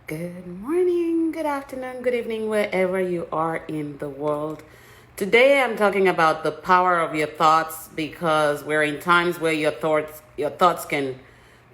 Good morning, good afternoon, good evening, wherever you are in the world. Today I'm talking about the power of your thoughts because we're in times where your thoughts can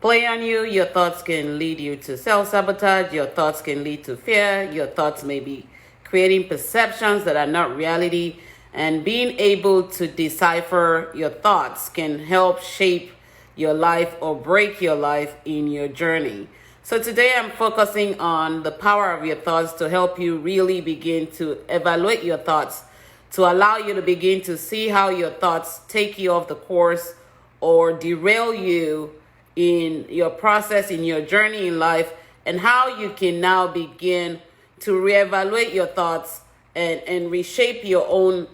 play on you, your thoughts can lead you to self-sabotage, your thoughts can lead to fear, your thoughts may be creating perceptions that are not reality, and being able to decipher your thoughts can help shape your life or break your life in your journey. So today I'm focusing on the power of your thoughts to help you really begin to evaluate your thoughts, to allow you to begin to see how your thoughts take you off the course or derail you in your process, in your journey in life, and how you can now begin to reevaluate your thoughts and reshape your own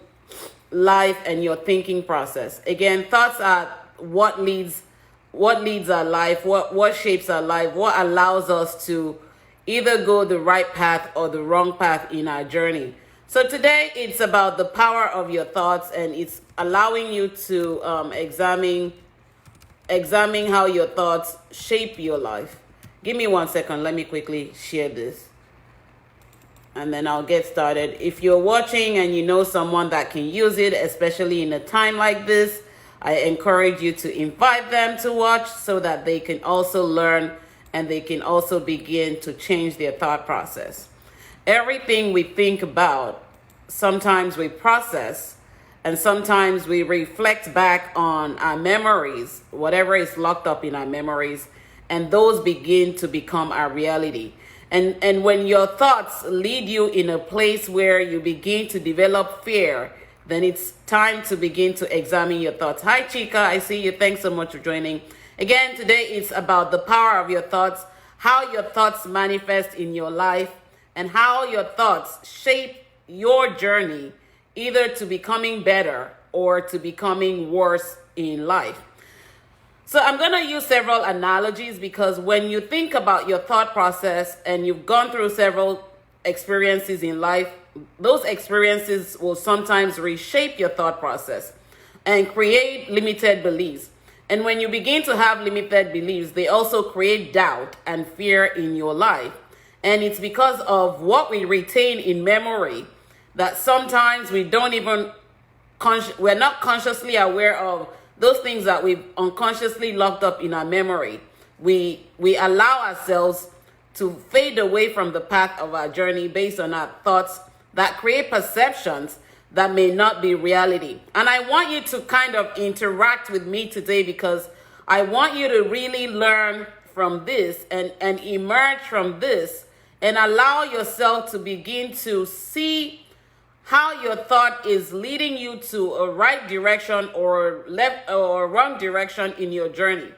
life and your thinking process. Again, thoughts are what leads our life, what shapes our life, what allows us to either go the right path or the wrong path in our journey. So today it's about the power of your thoughts, and it's allowing you to examine how your thoughts shape your life. Give me 1 second. Let me quickly share this, and then I'll get started. If you're watching and you know someone that can use it, especially in a time like this, I encourage you to invite them to watch so that they can also learn and they can also begin to change their thought process. Everything we think about, sometimes we process, and sometimes we reflect back on our memories, whatever is locked up in our memories, and those begin to become our reality. And when your thoughts lead you in a place where you begin to develop fear, then it's time to begin to examine your thoughts. Hi, Chica. I see you. Thanks so much for joining. Again, today it's about the power of your thoughts, how your thoughts manifest in your life, and how your thoughts shape your journey, either to becoming better or to becoming worse in life. So I'm going to use several analogies because when you think about your thought process and you've gone through several experiences in life, those experiences will sometimes reshape your thought process and create limited beliefs. And when you begin to have limited beliefs, they also create doubt and fear in your life. And it's because of what we retain in memory that sometimes we're not consciously aware of those things that we've unconsciously locked up in our memory. We allow ourselves to fade away from the path of our journey based on our thoughts that create perceptions that may not be reality. And I want you to kind of interact with me today because I want you to really learn from this and emerge from this and allow yourself to begin to see how your thought is leading you to a right direction or left or wrong direction in your journey.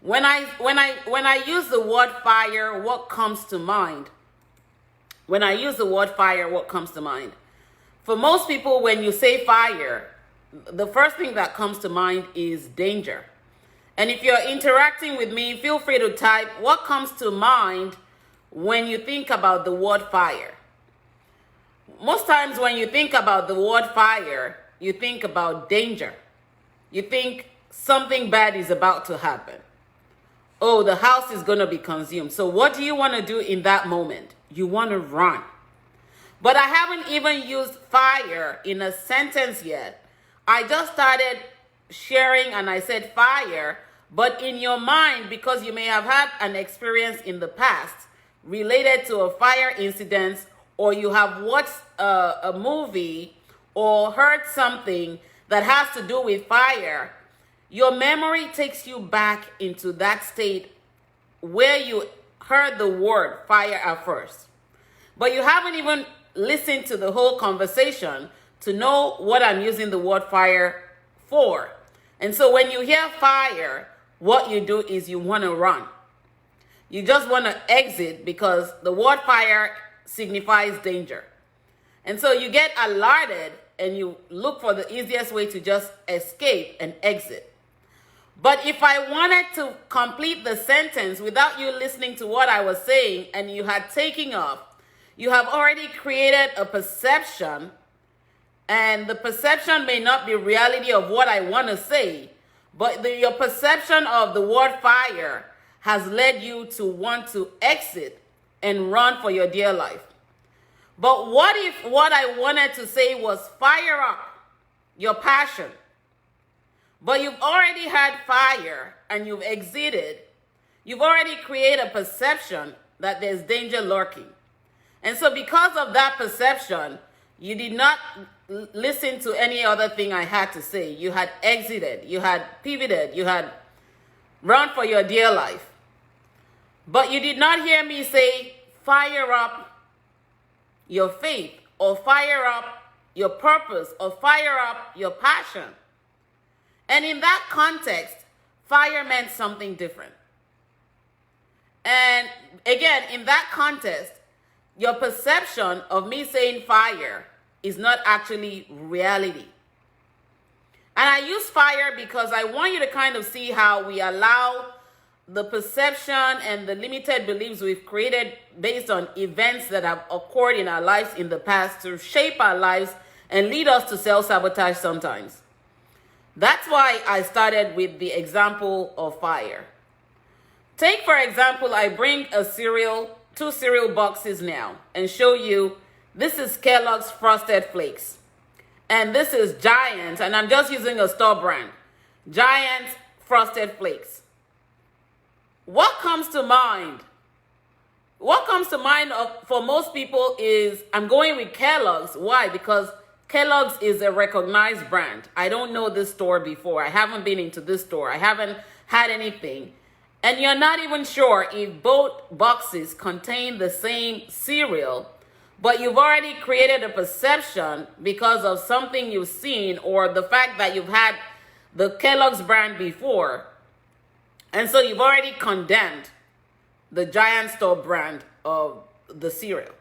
When I use the word fire, what comes to mind? When I use the word fire, what comes to mind? For most people, when you say fire, the first thing that comes to mind is danger. And if you're interacting with me, feel free to type what comes to mind when you think about the word fire. Most times when you think about the word fire, you think about danger. You think something bad is about to happen. Oh, the house is going to be consumed. So what do you want to do in that moment? You want to run. But I haven't even used fire in a sentence yet. I just started sharing and I said fire, but in your mind, because you may have had an experience in the past related to a fire incident, or you have watched a movie or heard something that has to do with fire, your memory takes you back into that state where you heard the word fire at first. But you haven't even listened to the whole conversation to know what I'm using the word fire for. And so when you hear fire, what you do is you want to run. You just want to exit because the word fire signifies danger. And so you get alerted and you look for the easiest way to just escape and exit. But if I wanted to complete the sentence without you listening to what I was saying and you had taken off, you have already created a perception, and the perception may not be reality of what I want to say, but your perception of the word fire has led you to want to exit and run for your dear life. But what if what I wanted to say was fire up your passion? But you've already had fire and you've exited. You've already created a perception that there's danger lurking. And so because of that perception, you did not listen to any other thing I had to say. You had exited, you had pivoted, you had run for your dear life. But you did not hear me say, fire up your faith, or fire up your purpose, or fire up your passion. And in that context, fire meant something different. And again, in that context, your perception of me saying fire is not actually reality. And I use fire because I want you to kind of see how we allow the perception and the limited beliefs we've created based on events that have occurred in our lives in the past to shape our lives and lead us to self-sabotage sometimes. That's why I started with the example of fire. Take, for example, I bring two cereal boxes now and show you this is Kellogg's Frosted Flakes. And this is Giant, and I'm just using a store brand, Giant Frosted Flakes. What comes to mind? What comes to mind for most people is I'm going with Kellogg's. Why? Because Kellogg's is a recognized brand. I don't know this store before. I haven't been into this store. I haven't had anything. And you're not even sure if both boxes contain the same cereal, but you've already created a perception because of something you've seen or the fact that you've had the Kellogg's brand before. And so you've already condemned the Giant store brand of the cereal.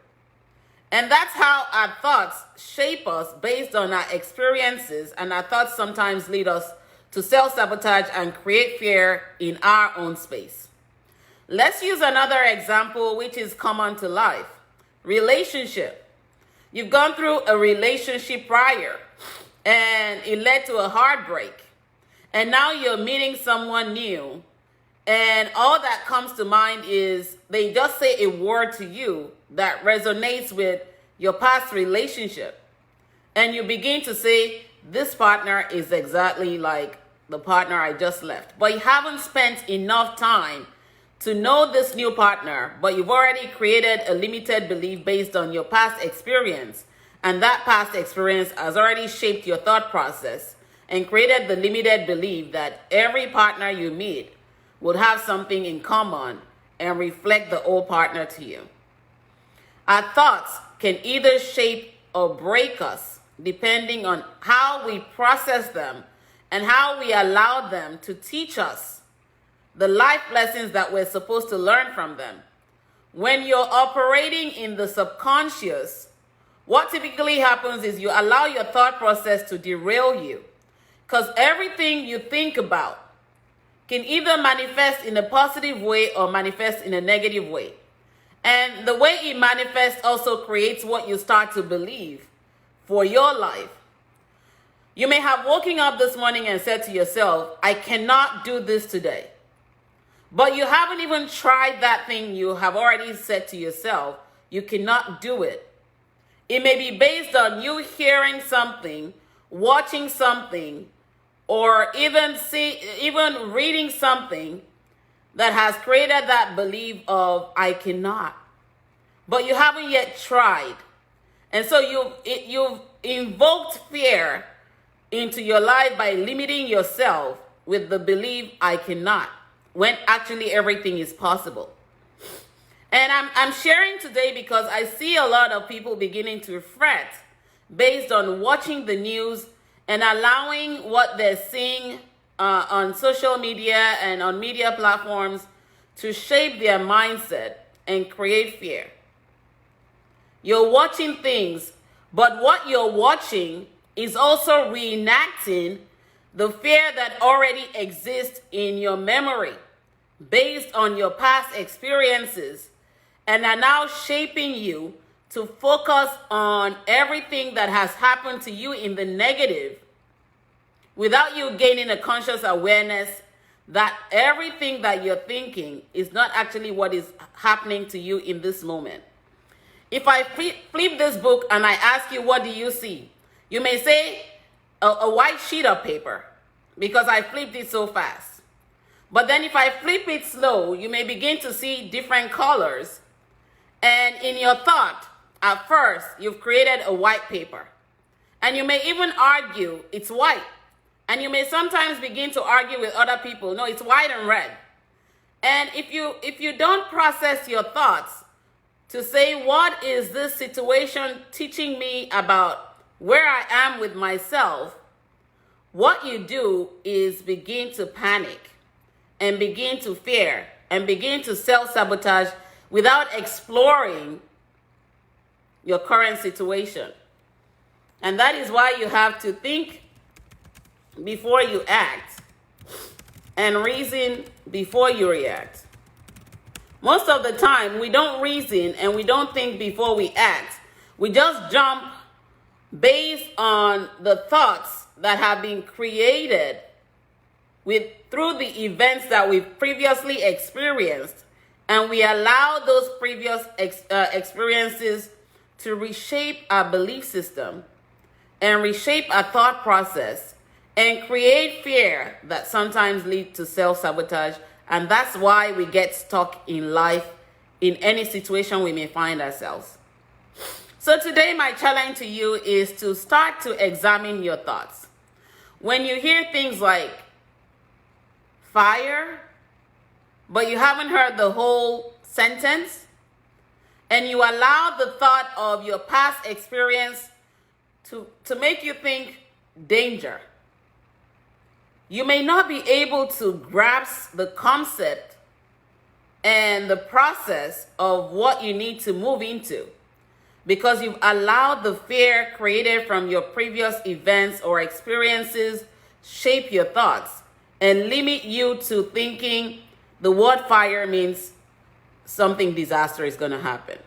And that's how our thoughts shape us based on our experiences, and our thoughts sometimes lead us to self-sabotage and create fear in our own space. Let's use another example which is common to life. Relationship. You've gone through a relationship prior and it led to a heartbreak. And now you're meeting someone new, and all that comes to mind is they just say a word to you that resonates with your past relationship. And you begin to say, this partner is exactly like the partner I just left. But you haven't spent enough time to know this new partner, but you've already created a limited belief based on your past experience. And that past experience has already shaped your thought process and created the limited belief that every partner you meet would have something in common and reflect the old partner to you. Our thoughts can either shape or break us depending on how we process them and how we allow them to teach us the life lessons that we're supposed to learn from them. When you're operating in the subconscious, what typically happens is you allow your thought process to derail you, because everything you think about can either manifest in a positive way or manifest in a negative way. And the way it manifests also creates what you start to believe for your life. You may have woken up this morning and said to yourself, I cannot do this today. But you haven't even tried that thing you have already said to yourself, you cannot do it. It may be based on you hearing something, watching something, or even reading something that has created that belief of I cannot. But you haven't yet tried. And so you've invoked fear into your life by limiting yourself with the belief I cannot, when actually everything is possible. And I'm sharing today because I see a lot of people beginning to fret based on watching the news and allowing what they're seeing on social media and on media platforms to shape their mindset and create fear. You're watching things, but what you're watching is also reenacting the fear that already exists in your memory based on your past experiences, and are now shaping you to focus on everything that has happened to you in the negative without you gaining a conscious awareness that everything that you're thinking is not actually what is happening to you in this moment. If I flip this book and I ask you, what do you see? You may say a white sheet of paper because I flipped it so fast. But then if I flip it slow, you may begin to see different colors. And in your thought, at first, you've created a white paper. And you may even argue it's white. And you may sometimes begin to argue with other people. No, it's white and red. And if you don't process your thoughts to say, what is this situation teaching me about where I am with myself, what you do is begin to panic and begin to fear and begin to self-sabotage without exploring your current situation. And that is why you have to think before you act and reason before you react. Most of the time, we don't reason and we don't think before we act. We just jump based on the thoughts that have been created through the events that we've previously experienced, and we allow those previous experiences to reshape our belief system and reshape our thought process and create fear that sometimes lead to self-sabotage. And that's why we get stuck in life in any situation we may find ourselves. So today, my challenge to you is to start to examine your thoughts. When you hear things like fire, but you haven't heard the whole sentence, and you allow the thought of your past experience to make you think danger, you may not be able to grasp the concept and the process of what you need to move into, because you've allowed the fear created from your previous events or experiences shape your thoughts and limit you to thinking the word fire means something disastrous is going to happen.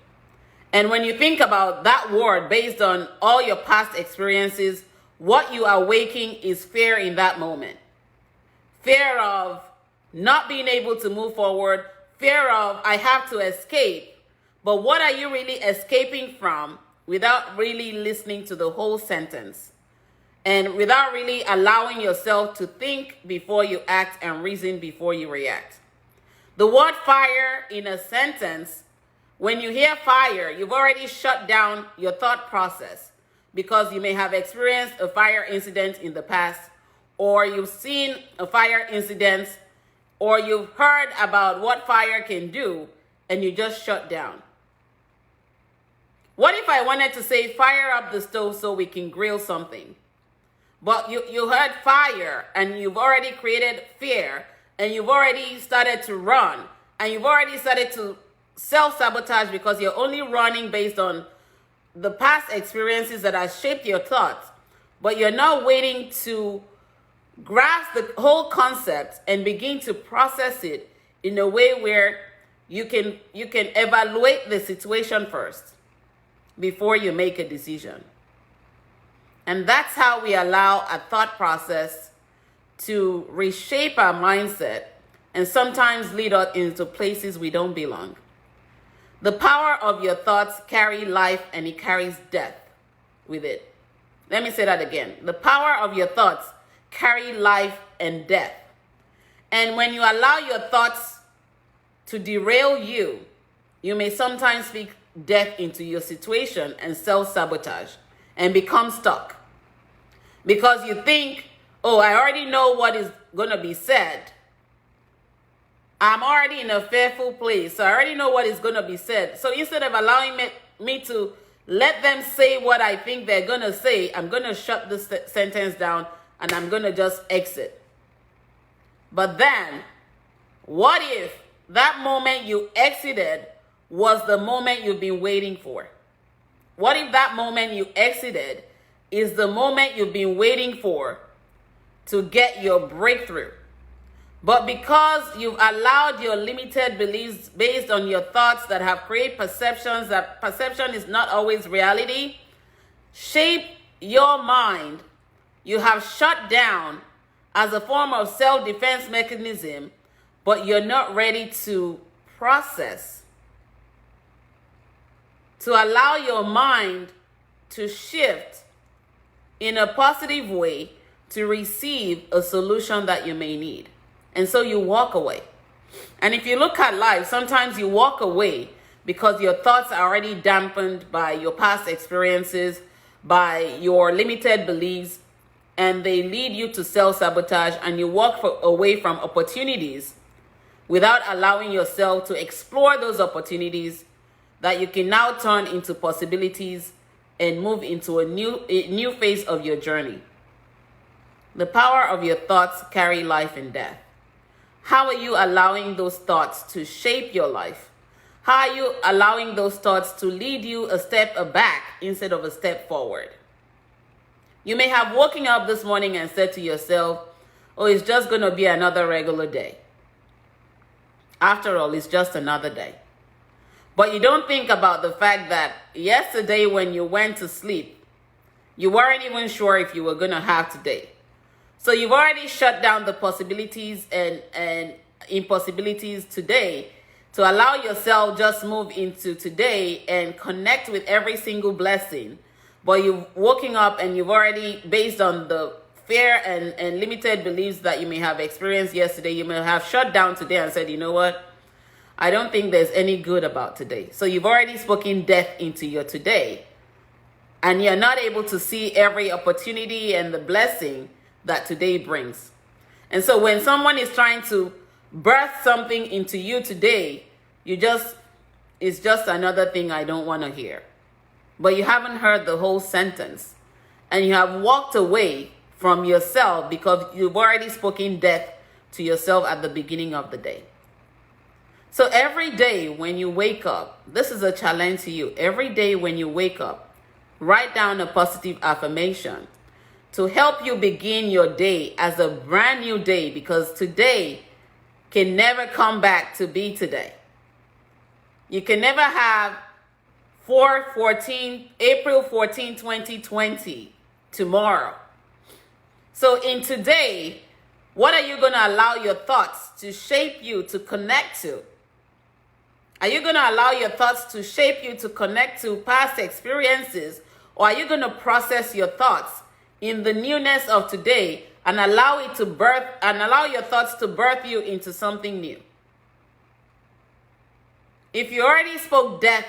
And when you think about that word based on all your past experiences, what you are waking is fear in that moment. Fear of not being able to move forward, fear of I have to escape. But what are you really escaping from without really listening to the whole sentence? And without really allowing yourself to think before you act and reason before you react. The word fire in a sentence, when you hear fire, you've already shut down your thought process because you may have experienced a fire incident in the past, or you've seen a fire incident, or you've heard about what fire can do, and you just shut down. What if I wanted to say fire up the stove so we can grill something? But you heard fire and you've already created fear and you've already started to run and you've already started to self-sabotage because you're only running based on the past experiences that have shaped your thoughts. But you're not waiting to grasp the whole concept and begin to process it in a way where you can evaluate the situation first before you make a decision. And that's how we allow a thought process to reshape our mindset and sometimes lead us into places we don't belong. The power of your thoughts carry life and it carries death with it. Let me say that again. The power of your thoughts carry life and death. And when you allow your thoughts to derail you, you may sometimes speak death into your situation and self-sabotage and become stuck. Because you think, oh, I already know what is going to be said. I'm already in a fearful place, so I already know what is going to be said. So instead of allowing me to let them say what I think they're going to say, I'm going to shut this sentence down and I'm going to just exit. But then, what if that moment you exited was the moment you've been waiting for? What if that moment you exited is the moment you've been waiting for to get your breakthrough? But because you've allowed your limited beliefs based on your thoughts that have created perceptions, that perception is not always reality, shape your mind, you have shut down as a form of self-defense mechanism, but you're not ready to process, to allow your mind to shift in a positive way to receive a solution that you may need. And so you walk away. And if you look at life, sometimes you walk away because your thoughts are already dampened by your past experiences, by your limited beliefs, and they lead you to self-sabotage, and you walk away from opportunities without allowing yourself to explore those opportunities that you can now turn into possibilities and move into a new phase of your journey. The power of your thoughts carry life and death. How are you allowing those thoughts to shape your life? How are you allowing those thoughts to lead you a step back instead of a step forward? You may have woken up this morning and said to yourself, oh, it's just going to be another regular day. After all, it's just another day. But you don't think about the fact that yesterday when you went to sleep, you weren't even sure if you were going to have today. So you've already shut down the possibilities and impossibilities today to allow yourself just move into today and connect with every single blessing. But you've woken up and you've already, based on the fear and limited beliefs that you may have experienced yesterday, you may have shut down today and said, you know what? I don't think there's any good about today. So you've already spoken death into your today. And you're not able to see every opportunity and the blessing that today brings. And so when someone is trying to birth something into you today, it's just another thing I don't want to hear. But you haven't heard the whole sentence. And you have walked away from yourself because you've already spoken death to yourself at the beginning of the day. So every day when you wake up, this is a challenge to you. Every day when you wake up, write down a positive affirmation to help you begin your day as a brand new day, because today can never come back to be today. You can never have April 14, 2020 tomorrow. So in today, what are you going to allow your thoughts to shape you to connect to? Are you going to allow your thoughts to shape you to connect to past experiences, or are you going to process your thoughts in the newness of today and allow your thoughts to birth you into something new? If you already spoke death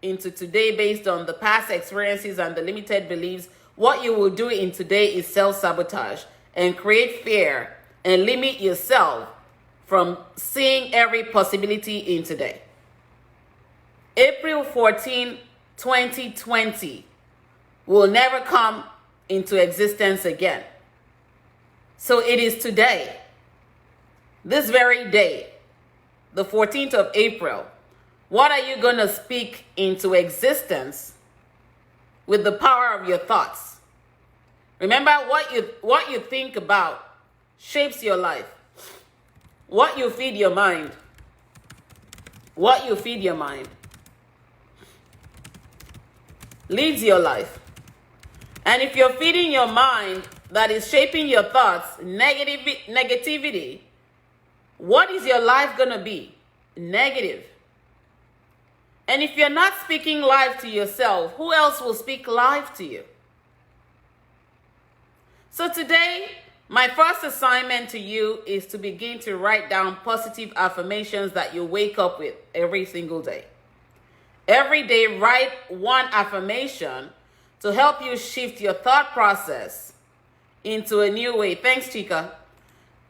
into today based on the past experiences and the limited beliefs, what you will do in today is self-sabotage and create fear and limit yourself from seeing every possibility in today. April 14, 2020 will never come into existence again. So it is today, this very day, the 14th of April. What are you going to speak into existence with the power of your thoughts? Remember, what you think about shapes your life. What you feed your mind. What you feed your mind leads your life. And if you're feeding your mind that is shaping your thoughts, negativity, what is your life going to be? Negative. And if you're not speaking life to yourself, who else will speak life to you? So today, my first assignment to you is to begin to write down positive affirmations that you wake up with every single day. Every day, write one affirmation to help you shift your thought process into a new way. Thanks, Chica.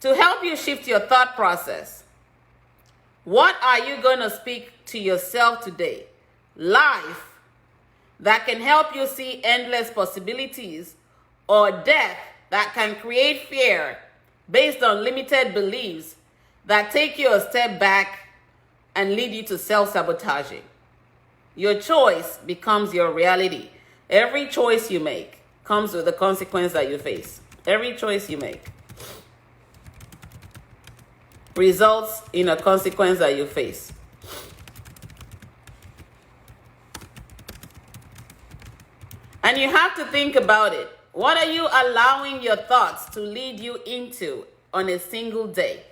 To help you shift your thought process. What are you going to speak to yourself today? Life that can help you see endless possibilities, or death that can create fear based on limited beliefs that take you a step back and lead you to self-sabotaging. Your choice becomes your reality. Every choice you make comes with the consequence that you face. Every choice you make results in a consequence that you face. And you have to think about it. What are you allowing your thoughts to lead you into on a single day?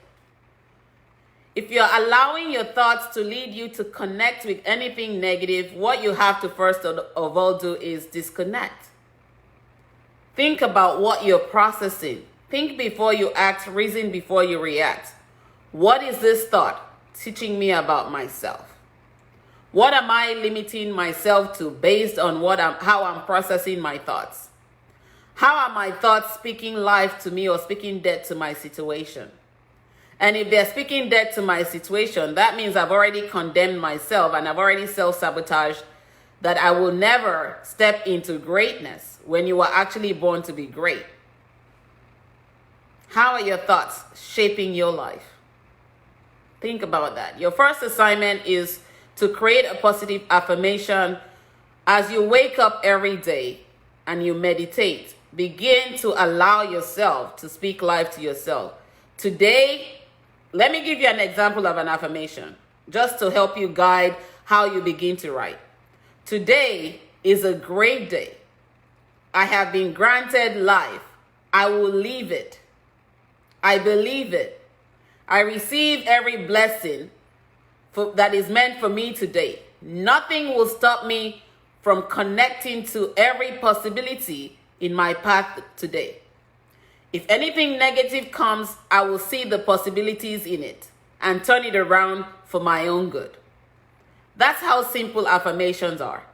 If you're allowing your thoughts to lead you to connect with anything negative, what you have to first of all do is disconnect. Think about what you're processing. Think before you act, reason before you react. What is this thought teaching me about myself? What am I limiting myself to based on how I'm processing my thoughts? How are my thoughts speaking life to me or speaking death to my situation? And if they're speaking death to my situation, that means I've already condemned myself and I've already self-sabotaged that I will never step into greatness when you were actually born to be great. How are your thoughts shaping your life? Think about that. Your first assignment is to create a positive affirmation as you wake up every day and you meditate. Begin to allow yourself to speak life to yourself. Today, let me give you an example of an affirmation just to help you guide how you begin to write. Today is a great day. I have been granted life. I will live it. I believe it. I receive every blessing that is meant for me today. Nothing will stop me from connecting to every possibility in my path today. If anything negative comes, I will see the possibilities in it and turn it around for my own good. That's how simple affirmations are.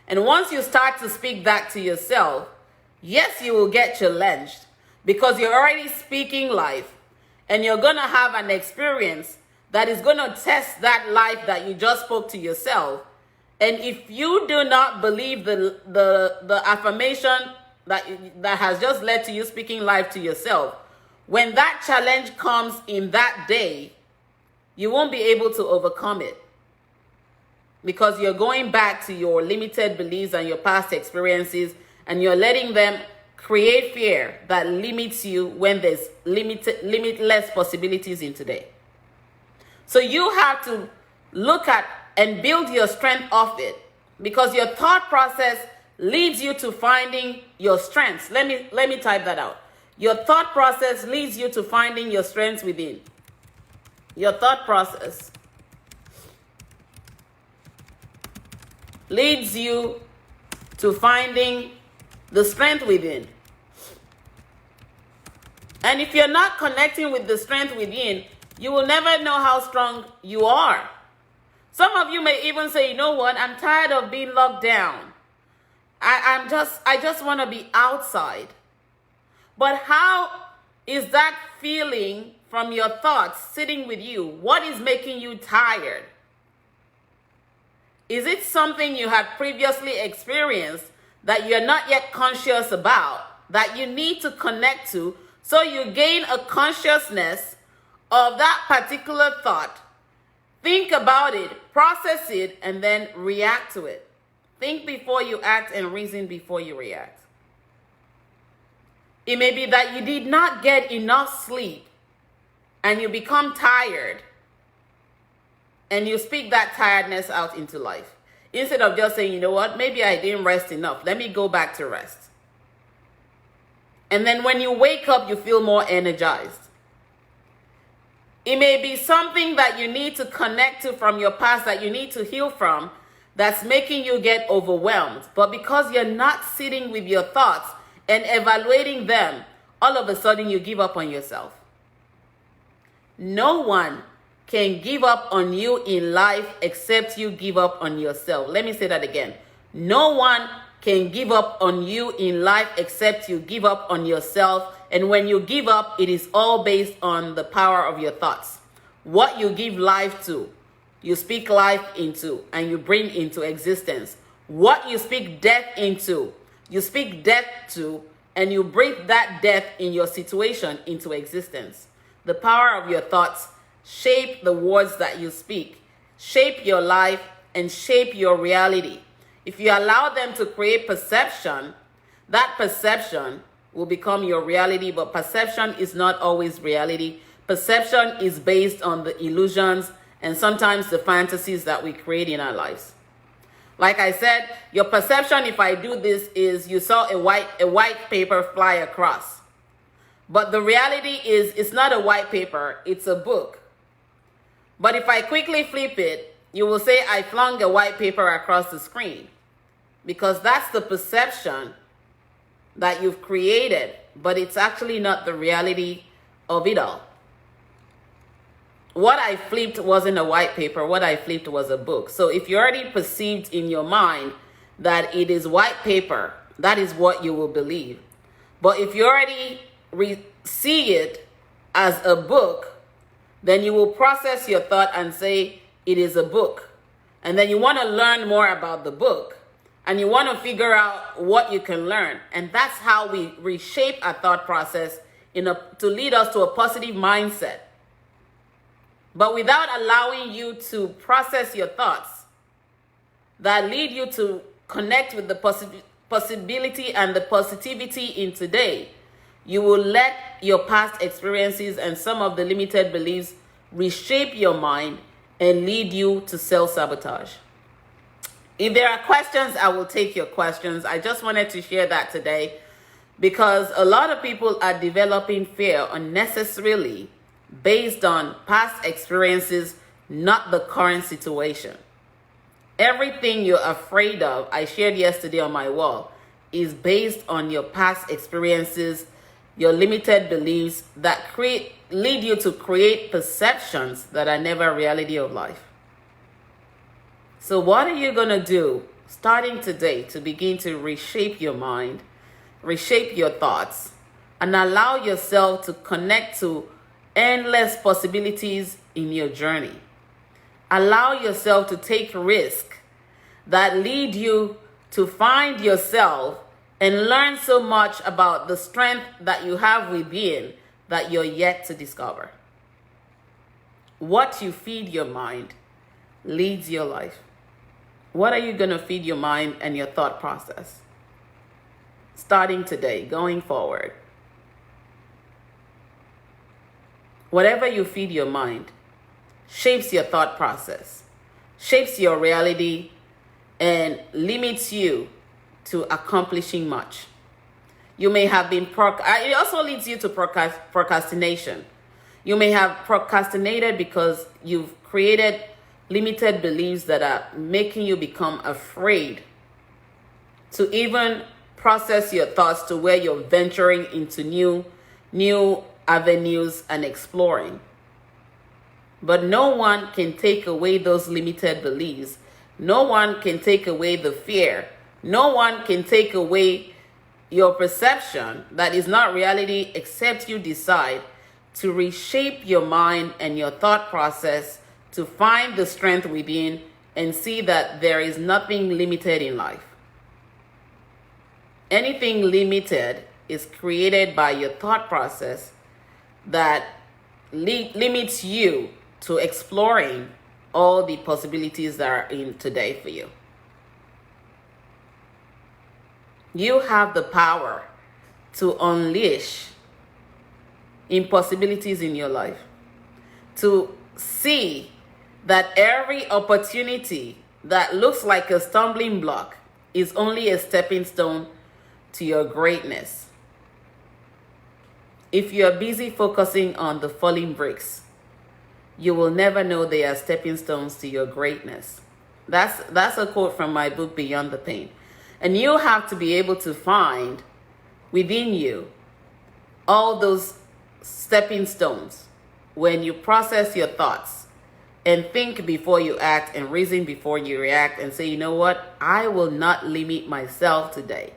And once you start to speak that to yourself, yes, you will get challenged because you're already speaking life and you're going to have an experience that is going to test that life that you just spoke to yourself. And if you do not believe the affirmation that has just led to you speaking life to yourself, when that challenge comes in that day, you won't be able to overcome it because you're going back to your limited beliefs and your past experiences and you're letting them create fear that limits you when there's limitless possibilities in today. So you have to look at and build your strength off it because your thought process leads you to finding your strengths. Let me type that out. Your thought process leads you to finding your strengths within. Your thought process leads you to finding the strength within. And if you're not connecting with the strength within, you will never know how strong you are. Some of you may even say, you know what, I'm tired of being locked down. I just want to be outside. But how is that feeling from your thoughts sitting with you? What is making you tired? Is it something you had previously experienced that you're not yet conscious about, that you need to connect to, so you gain a consciousness of that particular thought? Think about it, process it, and then react to it. Think before you act and reason before you react. It may be that you did not get enough sleep and you become tired and you speak that tiredness out into life. Instead of just saying, you know what, maybe I didn't rest enough. Let me go back to rest. And then when you wake up, you feel more energized. It may be something that you need to connect to from your past that you need to heal from that's making you get overwhelmed. But because you're not sitting with your thoughts and evaluating them, all of a sudden you give up on yourself. No one can give up on you in life except you give up on yourself. Let me say that again. No one can give up on you in life except you give up on yourself. And when you give up, it is all based on the power of your thoughts. What you give life to, you speak life into and you bring into existence. What you speak death into, you speak death to and you bring that death in your situation into existence. The power of your thoughts shape the words that you speak, shape your life, and shape your reality. If you allow them to create perception, that perception will become your reality, but perception is not always reality. Perception is based on the illusions and sometimes the fantasies that we create in our lives. Like I said, your perception, if I do this, is you saw a white paper fly across. But the reality is it's not a white paper, it's a book. But if I quickly flip it, you will say I flung a white paper across the screen, because that's the perception that you've created, but it's actually not the reality of it all. What I flipped wasn't a white paper. What I flipped was a book. So if you already perceived in your mind that it is white paper, that is what you will believe. But if you already see it as a book, then you will process your thought and say it is a book. And then you want to learn more about the book, and you want to figure out what you can learn. And that's how we reshape our thought process to lead us to a positive mindset. But without allowing you to process your thoughts that lead you to connect with the possibility and the positivity in today, you will let your past experiences and some of the limited beliefs reshape your mind and lead you to self-sabotage. If there are questions, I will take your questions. I just wanted to share that today because a lot of people are developing fear unnecessarily based on past experiences, not the current situation. Everything you're afraid of, I shared yesterday on my wall, is based on your past experiences, your limited beliefs that lead you to create perceptions that are never reality of life. So what are you going to do starting today to begin to reshape your mind, reshape your thoughts, and allow yourself to connect to endless possibilities in your journey? Allow yourself to take risks that lead you to find yourself and learn so much about the strength that you have within that you're yet to discover. What you feed your mind leads your life. What are you going to feed your mind and your thought process? Starting today, going forward. Whatever you feed your mind shapes your thought process, shapes your reality, and limits you to accomplishing much. You may have been it also leads you to procrastination. You may have procrastinated because you've created limited beliefs that are making you become afraid to even process your thoughts to where you're venturing into new avenues and exploring. But no one can take away those limited beliefs. No one can take away the fear. No one can take away your perception that is not reality except you decide to reshape your mind and your thought process to find the strength within and see that there is nothing limited in life. Anything limited is created by your thought process that limits you to exploring all the possibilities that are in today for you. You have the power to unleash impossibilities in your life, to see that every opportunity that looks like a stumbling block is only a stepping stone to your greatness. If you are busy focusing on the falling bricks, you will never know they are stepping stones to your greatness. That's a quote from my book, Beyond the Pain. And you have to be able to find within you all those stepping stones when you process your thoughts and think before you act and reason before you react and say, you know what? I will not limit myself today.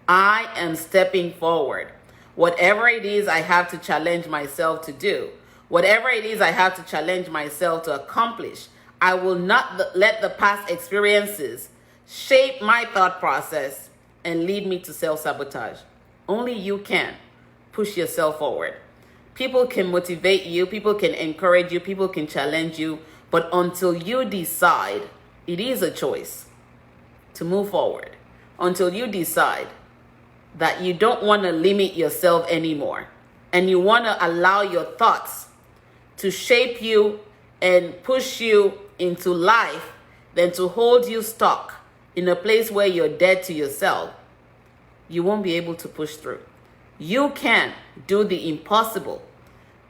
I am stepping forward. Whatever it is I have to challenge myself to do, whatever it is I have to challenge myself to accomplish, I will not let the past experiences shape my thought process and lead me to self-sabotage. Only you can push yourself forward. People can motivate you, people can encourage you, people can challenge you, but until you decide, it is a choice to move forward. Until you decide that you don't want to limit yourself anymore and you want to allow your thoughts to shape you and push you into life than to hold you stuck in a place where you're dead to yourself, you won't be able to push through. You can do the impossible.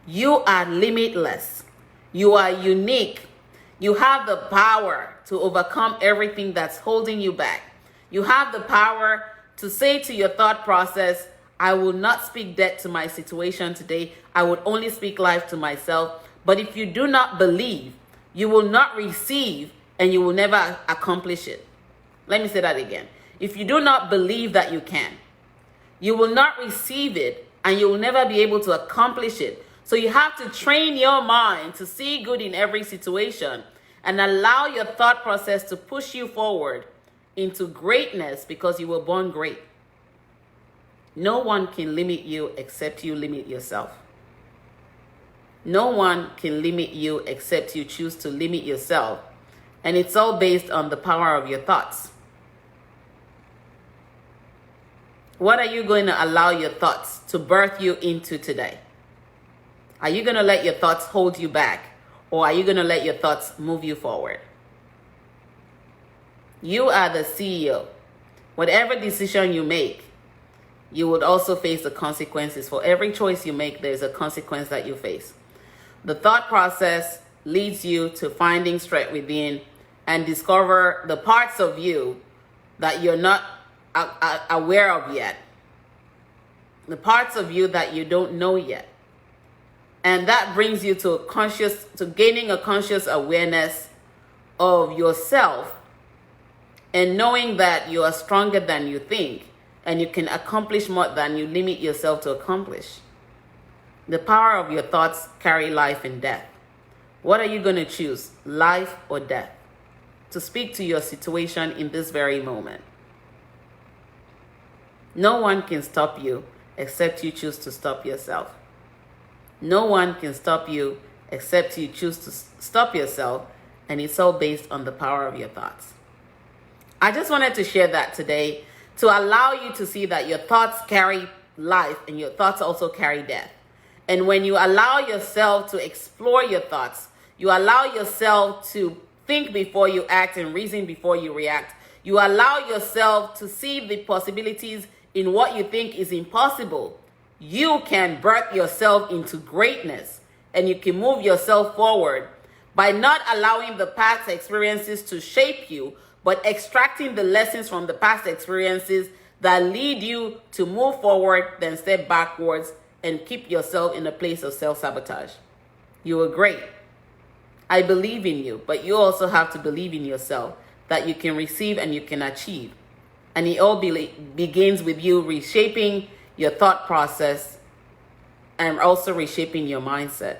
You are limitless. You are unique. You have the power to overcome everything that's holding you back. You have the power to say to your thought process, I will not speak death to my situation today. I would only speak life to myself. But if you do not believe, you will not receive and you will never accomplish it. Let me say that again. If you do not believe that you can, you will not receive it and you will never be able to accomplish it. So you have to train your mind to see good in every situation and allow your thought process to push you forward into greatness because you were born great. No one can limit you except you limit yourself. No one can limit you except you choose to limit yourself. And it's all based on the power of your thoughts. What are you going to allow your thoughts to birth you into today? Are you going to let your thoughts hold you back? Or are you going to let your thoughts move you forward? You are the CEO. Whatever decision you make, you would also face the consequences. For every choice you make, there's a consequence that you face. The thought process leads you to finding strength within and discover the parts of you that you're not aware of yet. The parts of you that you don't know yet. And that brings you to gaining a conscious awareness of yourself and knowing that you are stronger than you think and you can accomplish more than you limit yourself to accomplish. The power of your thoughts carry life and death. What are you going to choose, life or death? To speak to your situation in this very moment. No one can stop you except you choose to stop yourself. No one can stop you except you choose to stop yourself, and it's all based on the power of your thoughts. I just wanted to share that today to allow you to see that your thoughts carry life and your thoughts also carry death. And when you allow yourself to explore your thoughts, you allow yourself to think before you act and reason before you react. You allow yourself to see the possibilities in what you think is impossible. You can birth yourself into greatness and you can move yourself forward by not allowing the past experiences to shape you, but extracting the lessons from the past experiences that lead you to move forward, then step backwards and keep yourself in a place of self-sabotage. You are great. I believe in you, but you also have to believe in yourself that you can receive and you can achieve. And it all begins with you reshaping your thought process and also reshaping your mindset.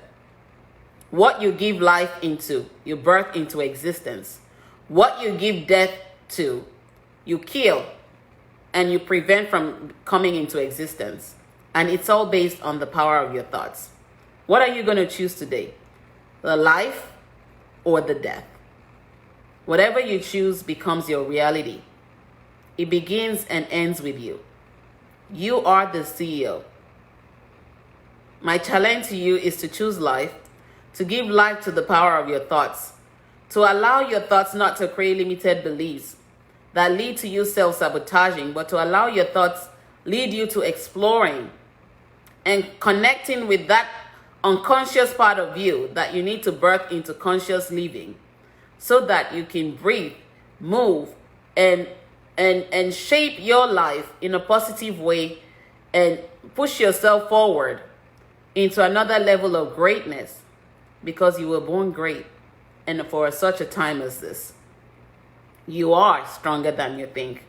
What you give life into, you birth into existence. What you give death to, you kill and you prevent from coming into existence. And it's all based on the power of your thoughts. What are you going to choose today? The life or the death? Whatever you choose becomes your reality. It begins and ends with you. You are the CEO. My challenge to you is to choose life, to give life to the power of your thoughts, to allow your thoughts not to create limited beliefs that lead to you self-sabotaging, but to allow your thoughts lead you to exploring and connecting with that unconscious part of you that you need to birth into conscious living so that you can breathe, move, and shape your life in a positive way and push yourself forward into another level of greatness because you were born great and for such a time as this. You are stronger than you think.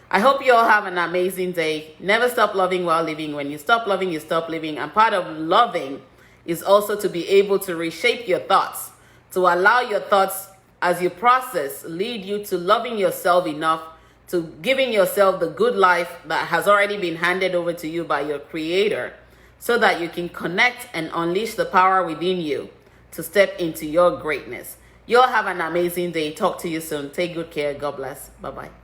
I hope you all have an amazing day. Never stop loving while living. When you stop loving, you stop living. And part of loving is also to be able to reshape your thoughts, to allow your thoughts as you process lead you to loving yourself enough, to giving yourself the good life that has already been handed over to you by your creator, so that you can connect and unleash the power within you to step into your greatness. You'll have an amazing day. Talk to you soon. Take good care. God bless. Bye-bye.